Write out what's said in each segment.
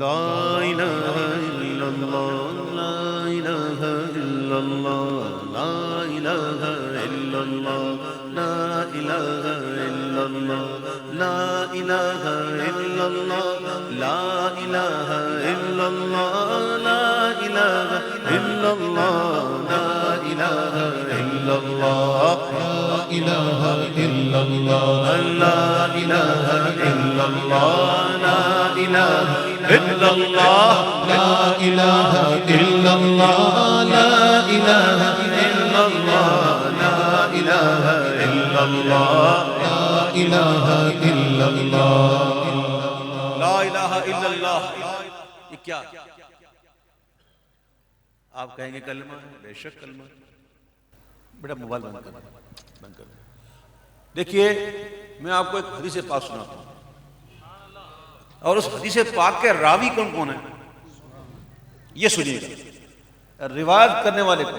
لا الہ الا اللہ لا الہ الا اللہ لا الہ الا اللہ لا الہ الا اللہ لا الہ الا اللہ لا الہ الا اللہ لا الہ الا اللہ لا الہ الا اللہ لا الہ الا اللہ لا الہ الا اللہ لا الہ الا اللہ لا الہ الا اللہ لا الہ الا اللہ لا الہ الا اللہ لا الہ الا اللہ لا الہ الا اللہ. یہ کیا آپ کہیں گے کلمہ ہے؟ بے شک کلمہ ہے. بیٹا موبائل بند کر. دیکھیے میں آپ کو ایک حدیث پاک سناتا ہوں اور اس حدیث پاک کے راوی کون کون ہے یہ سنیے گا. روایت کرنے والے کو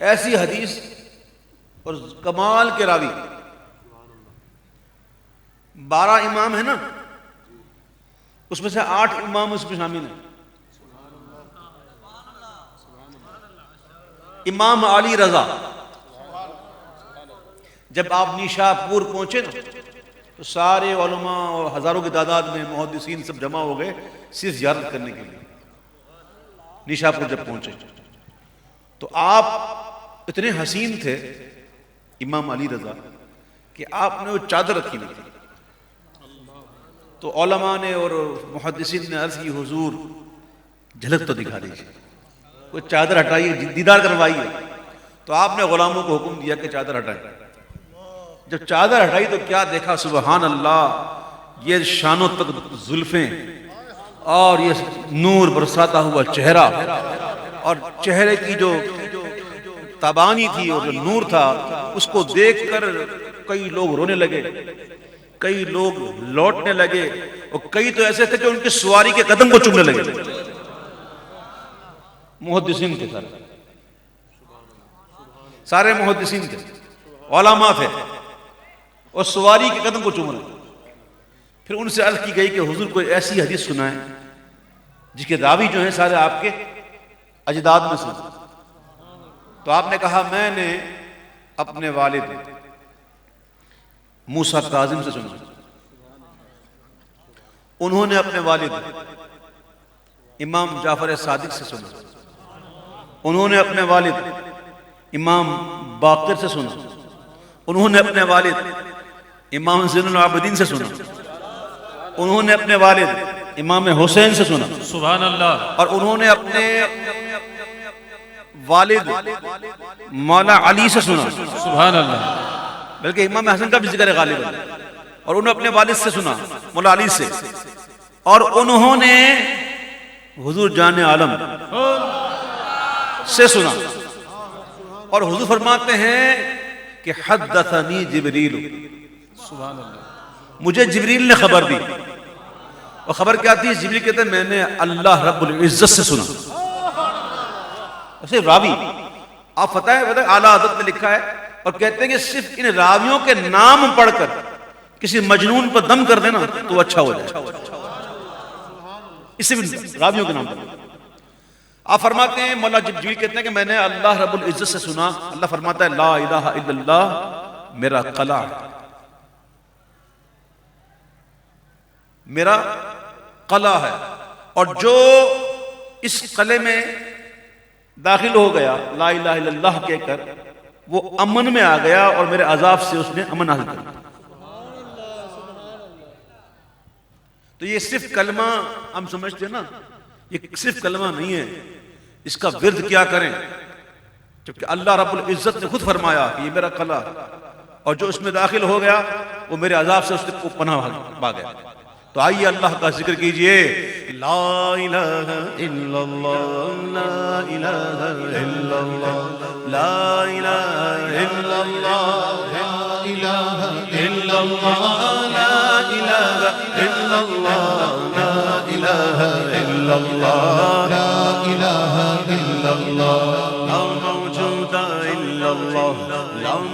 ایسی حدیث اور کمال کے راوی 12 امام ہے نا، اس میں سے 8 امام اس میں شامل ہیں. امام علی رضا جب آپ نیشاپور پہنچے نا تو سارے علماء اور ہزاروں کی تعداد میں محدثین سب جمع ہو گئے صرف زیارت کرنے کے لیے. نیشاپور جب پہنچے تو آپ اتنے حسین تھے امام علی رضا کہ آپ نے وہ چادر رکھی ہوئی تھی. تو علماء نے اور محدثین نے عرض کی حضور جھلک تو دکھا دیجیے، وہ چادر ہٹائیے دیدار کروائیے. تو آپ نے غلاموں کو حکم دیا کہ چادر ہٹائیں. جب چادر ہٹائی تو کیا دیکھا، سبحان اللہ، یہ شانوں تک زلفیں اور یہ نور برساتا ہوا چہرہ اور چہرے کی جو تابانی تھی اور جو نور تھا اس کو دیکھ کر کئی لوگ رونے لگے، کئی لوگ لوٹنے لگے اور کئی تو ایسے تھے کہ ان کی سواری کے قدم کو چومنے لگے. محدثین تھے سارے محدثین تھے، علماء تھے اور سواری کے قدم کو چوم رہے. پھر ان سے عرض کی گئی کہ حضور کوئی ایسی حدیث سنائیں جس کے راوی جو ہیں سارے آپ کے اجداد میں سے. تو آپ نے کہا میں نے اپنے والد موسیٰ کاظم سے سنا، انہوں نے اپنے والد امام جعفر صادق سے سنا، انہوں نے اپنے والد امام باقر سے سنا، انہوں نے اپنے والد امام زین العابدین سے سنا، انہوں نے اپنے والد امام حسین سے سنا، سبحان اللہ، اور انہوں نے اپنے والد مولا علی سے سنا، سبحان اللہ، بلکہ امام حسن کا بھی ذکر ہے غالباً، اور انہوں نے اپنے والد سے سنا مولا علی سے، اور انہوں نے حضور جان عالم سے سنا. اور حضور فرماتے ہیں کہ حدثنی جبریل، سبحان اللہ، مجھے جبریل نے خبر دی. اور خبر کیا تھی؟ جبریل کہتے ہیں میں نے اللہ رب العزت سے سنا. صرف راوی آپ فتح اعلیٰ حضرت نے لکھا ہے اور کہتے ہیں کہ صرف ان راویوں کے نام پڑھ کر کسی مجنون پر دم کر دینا تو اچھا ہو جائے. اس سے راویوں کے نام پڑھ. آپ فرماتے ہیں مولا جبریل کہتے ہیں کہ میں نے اللہ رب العزت سے سنا. اللہ فرماتا ہے لا الہ الا اللہ میرا قلعہ، میرا قلعہ ہے، اور جو اس قلعے میں داخل ہو گیا لا الہ الا اللہ کہہ کر وہ امن میں آ گیا اور میرے عذاب سے اس نے امن حاصل کر لیا. تو یہ صرف کلمہ ہم سمجھتے ہیں نا، یہ صرف کلمہ نہیں ہے، اس کا ورد کیا کریں، جبکہ اللہ رب العزت نے خود فرمایا کہ یہ میرا قلعہ، اور جو اس میں داخل ہو گیا وہ میرے عذاب سے اس کو پناہ پا گیا. تو آئیے اللہ کا ذکر کیجئے. لا الہ الا اللہ لا الہ الا اللہ لا الہ الا اللہ لا الہ الا اللہ لا الہ الا اللہ لا الہ الا اللہ لا الہ الا اللہ، لا موجود الا اللہ لا